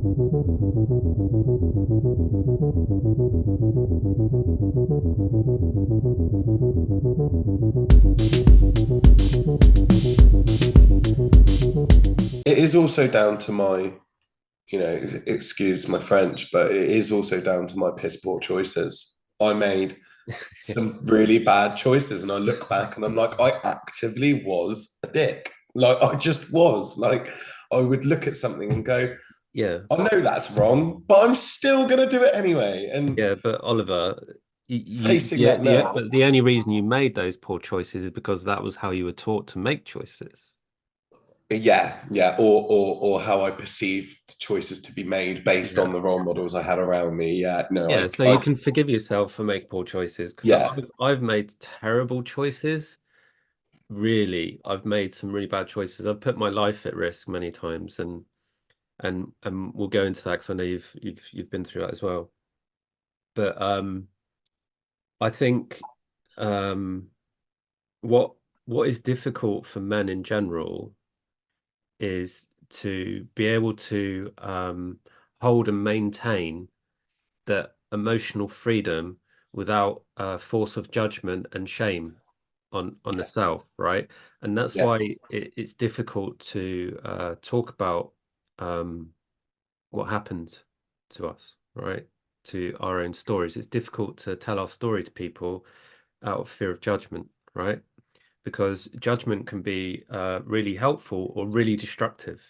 It is also down to my, excuse my French, but it is also down to my piss poor choices. I made some really bad choices, and I look back and I'm like, I actively was a dick. Like, I just was. Like, I would look at something and go, Yeah, I know that's wrong, but I'm still gonna do it anyway. And yeah, but Oliver, facing that now, but the only reason you made those poor choices is because that was how you were taught to make choices. yeah, or how I perceived choices to be made based Yeah. on the role models I had around me. Yeah, no, Yeah, so you can forgive yourself for making poor choices because yeah. I've made terrible choices. Really, I've made some really bad choices. I've put my life at risk many times, and we'll go into that because I know you've been through that as well. But I think um, what what is difficult for men in general is to be able to hold and maintain that emotional freedom without force of judgment and shame on the Yeah, self, right? And that's yeah. why it's difficult to talk about um, what happened to us, right? To our own stories. It's difficult to tell our story to people out of fear of judgment, right? Because judgment can be really helpful or really destructive.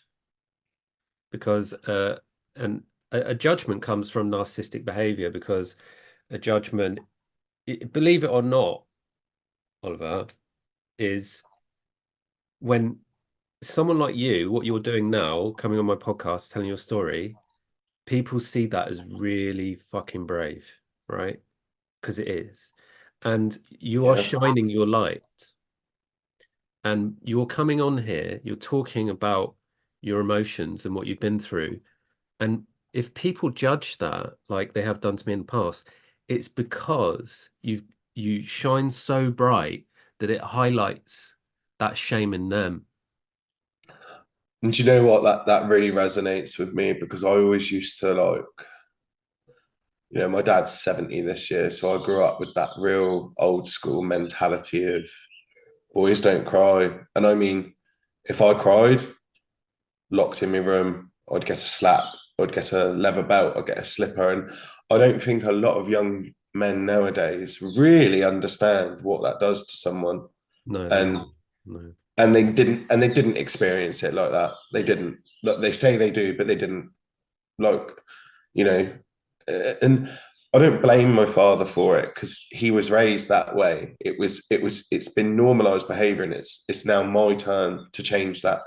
Because and a judgment comes from narcissistic behavior because a judgment, believe it or not, Oliver, is when someone like you, what you're doing now, coming on my podcast, telling your story, people see that as really fucking brave, right? Because it is. And you are Yeah. shining your light. And you're coming on here, you're talking about your emotions and what you've been through. And if people judge that like they have done to me in the past, it's because you shine so bright that it highlights that shame in them. And do you know what? That really resonates with me because I always used to like, my dad's 70 this year, so I grew up with that real old school mentality of boys don't cry. And I mean, if I cried, locked in my room, I'd get a slap, I'd get a leather belt, I'd get a slipper. And I don't think a lot of young men nowadays really understand what that does to someone. No, they And don't. No. they didn't experience it like that. They didn't. Look, they say they do, but they didn't. Like, you know, and I don't blame my father for it because he was raised that way. It's been normalized behavior, and it's now my turn to change that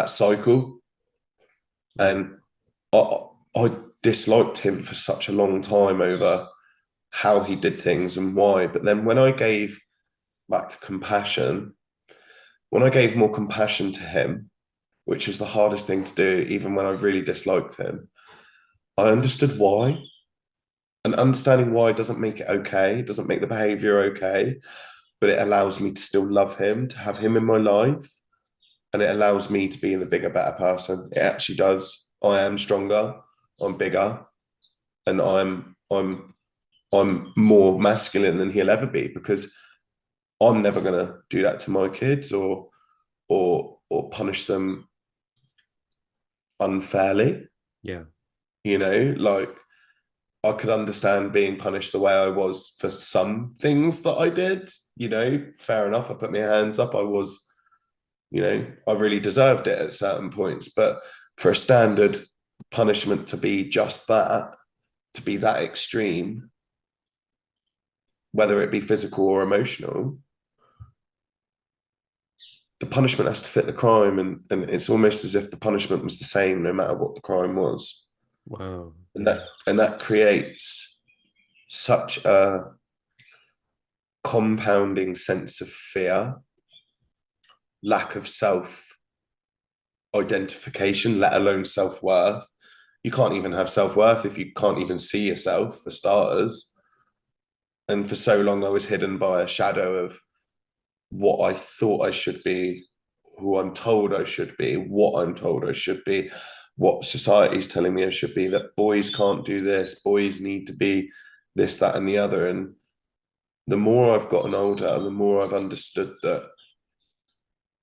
cycle. Mm. And I, I disliked him for such a long time over how he did things and why. But then when I gave back to compassion, when I gave more compassion to him, which was the hardest thing to do, even when I really disliked him, I understood why. And understanding why doesn't make it okay, it doesn't make the behavior okay, but it allows me to still love him, to have him in my life. And it allows me to be the bigger, better person. It actually does. I am stronger, I'm bigger, and I'm more masculine than he'll ever be because I'm never gonna do that to my kids or punish them unfairly. Yeah. Like I could understand being punished the way I was for some things that I did. Fair enough. I put my hands up. I really deserved it at certain points. But for a standard punishment to be just that, to be that extreme, whether it be physical or emotional, the punishment has to fit the crime. And it's almost as if the punishment was the same no matter what the crime was. Wow. And Yeah. that creates such a compounding sense of fear, lack of self identification, let alone self worth. You can't even have self worth if you can't even see yourself, for starters. And for so long, I was hidden by a shadow of what I thought I should be, who I'm told I should be, what I'm told I should be. what society's telling me I should be, that boys can't do this, boys need to be this, that, and the other. And the more I've gotten older, the more I've understood that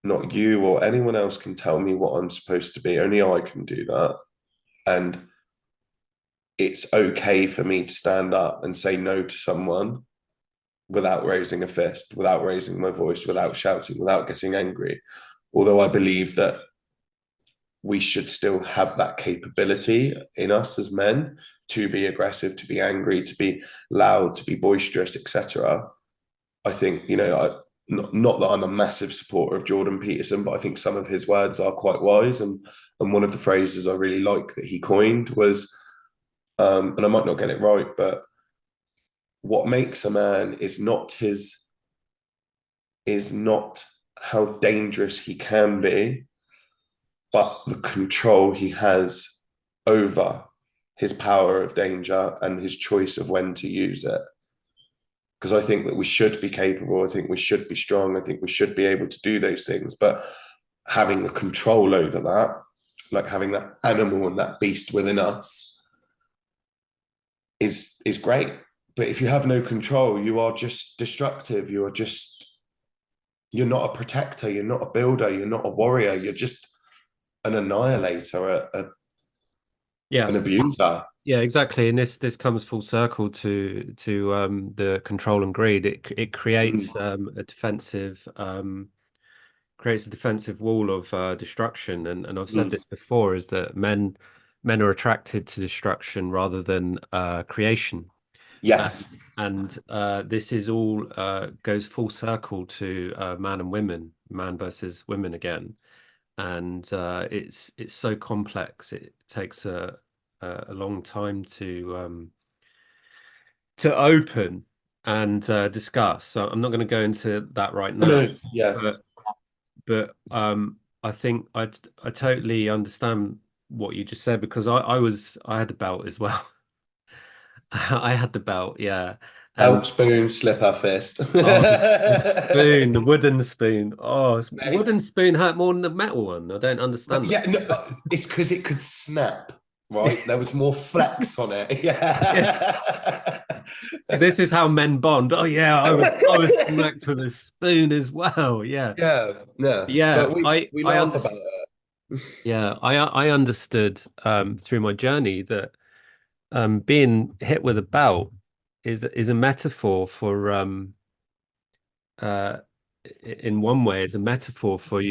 not you or anyone else can tell me what I'm supposed to be. Only I can do that. And it's okay for me to stand up and say no to someone without raising a fist, without raising my voice, without shouting, without getting angry. Although I believe that we should still have that capability in us as men to be aggressive, to be angry, to be loud, to be boisterous, etc. I think, not that I'm a massive supporter of Jordan Peterson, but I think some of his words are quite wise. And one of the phrases I really like that he coined was, and I might not get it right, but what makes a man is not how dangerous he can be, but the control he has over his power of danger and his choice of when to use it. Because I think that we should be capable. I think we should be strong. I think we should be able to do those things. But having the control over that, like having that animal and that beast within us, is great. But if you have no control, you are just destructive. You're not a protector. You're not a builder. You're not a warrior. You're just an annihilator, Yeah. an abuser. Yeah, exactly. And this comes full circle to the control and greed. It creates Mm. creates a defensive wall of destruction. And I've said Mm. this before, is that men are attracted to destruction rather than creation. Yes. And this is all goes full circle to man and women, man versus women again. And it's so complex. It takes a long time to open and discuss. So I'm not going to go into that right now, No, yeah. but I think I totally understand what you just said, because I had the belt as well. I had the belt, yeah. Belt, And spoon, slipper, fist. oh, the spoon, the wooden spoon. Oh, Mate, wooden spoon hurt more than the metal one. I don't understand yeah, no, that. it's because it could snap, right? There was more flex on it. Yeah. Yeah. See, this is how men bond. Oh yeah, I was smacked with a spoon as well. Yeah. Yeah, yeah. Yeah, But we I laugh about understand. it. Yeah, I understood through my journey that being hit with a belt is a metaphor for uh in one way is a metaphor for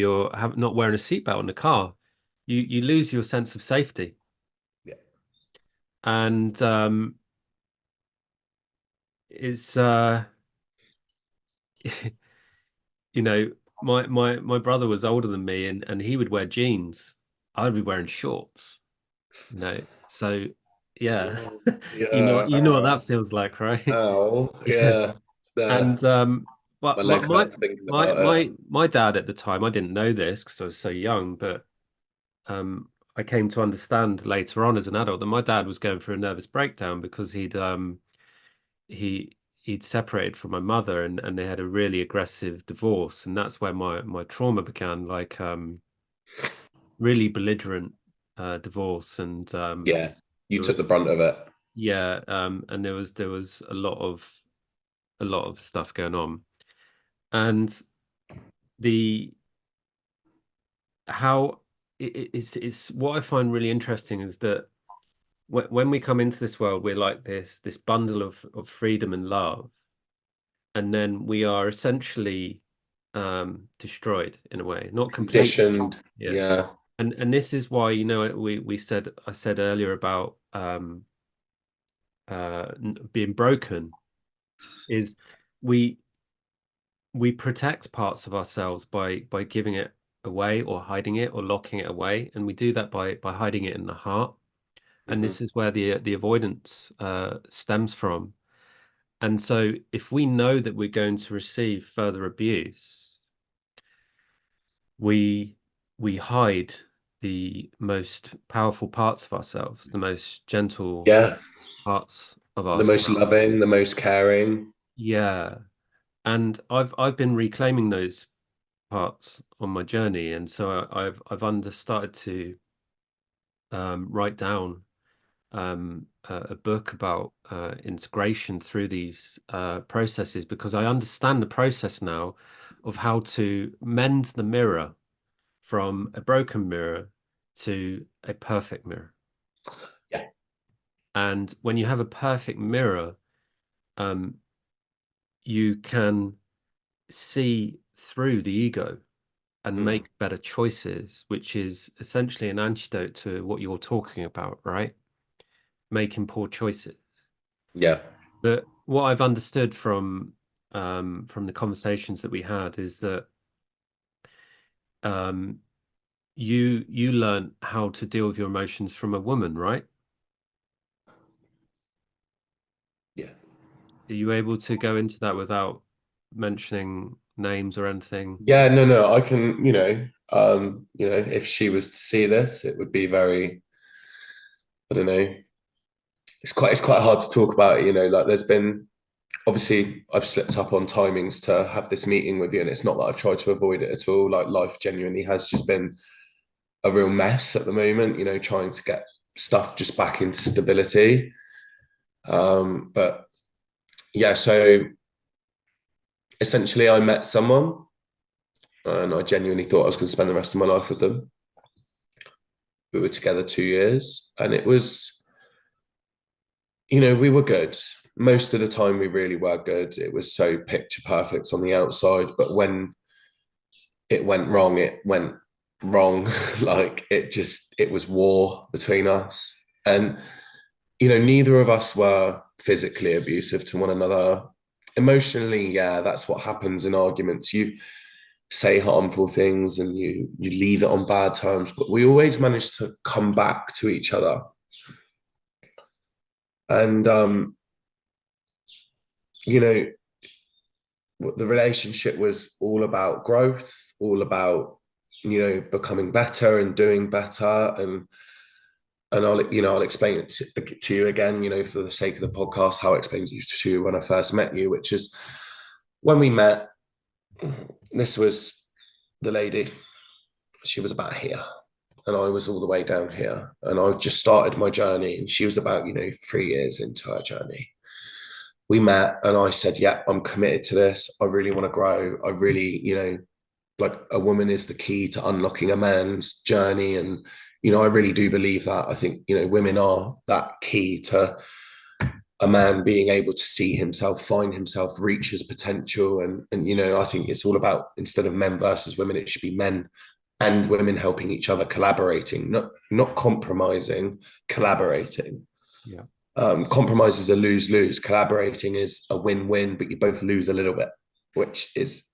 not wearing a seatbelt in the car. You lose your sense of safety. Yeah. And it's you know, my brother was older than me, and he would wear jeans. I would be wearing shorts, So yeah, Oh, yeah. you know what that feels like, right? Oh, Yeah. yeah. And My but leg hurts thinking about it. my dad at the time, I didn't know this because I was so young, but I came to understand later on as an adult that my dad was going through a nervous breakdown because he'd separated from my mother, and they had a really aggressive divorce, and that's where my trauma began, like really belligerent divorce. And Yeah. You there took was the brunt of it. yeah and there was a lot of stuff going on. And the how it's what I find really interesting is that when we come into this world, we're like this bundle of freedom and love, and then we are essentially destroyed in a way, not completely. Conditioned. Yeah. Yeah. And this is why, I said earlier about being broken, is we we protect parts of ourselves by giving it away or hiding it or locking it away, and we do that by hiding it in the heart. And Hmm. this is where the avoidance stems from. And so if we know that we're going to receive further abuse, we we hide the most powerful parts of ourselves, the most gentle Yeah. parts of The most ourselves. loving, the most caring. Yeah. And I've been reclaiming those parts on my journey, and so I've started to write down a book about integration through these processes, because I understand the process now of how to mend the mirror from a broken mirror to a perfect mirror. Yeah. And when you have a perfect mirror, you can see through the ego and make better choices, which is essentially an antidote to what you're talking about, right? Making poor choices. Yeah. But what I've understood from the conversations that we had is that um, you learn how to deal with your emotions from a woman, right? Yeah. Are you able to go into that without mentioning names or anything? Yeah, no, I can, if she was to see this, it would be very, I don't know, it's quite hard to talk about, like there's been, obviously I've slipped up on timings to have this meeting with you, and it's not that I've tried to avoid it at all. Like life genuinely has just been a real mess at the moment, trying to get stuff just back into stability. But yeah, so essentially I met someone and I genuinely thought I was going to spend the rest of my life with them. We were together 2 years, and it was, we were good. Most of the time, we really were good. It was so picture perfect on the outside, but when it went wrong. Like it was war between us. And, neither of us were physically abusive to one another. Emotionally, yeah, that's what happens in arguments. You say harmful things and you leave it on bad terms, but we always managed to come back to each other. And you know, the relationship was all about growth, all about, becoming better and doing better. And I'll explain it to you again, for the sake of the podcast, how I explained it to you when I first met you, which is when we met. This was the lady. She was about here, and I was all the way down here. And I just started my journey, and she was about, 3 years into her journey. We met, and I said, "Yeah, I'm committed to this. I really want to grow. I really, like a woman is the key to unlocking a man's journey." And, I really do believe that. I think, women are that key to a man being able to see himself, find himself, reach his potential. And, I think it's all about, instead of men versus women, it should be men and women helping each other, collaborating, not compromising, collaborating. Yeah. Compromise is a lose-lose. Collaborating is a win-win, but you both lose a little bit, which is,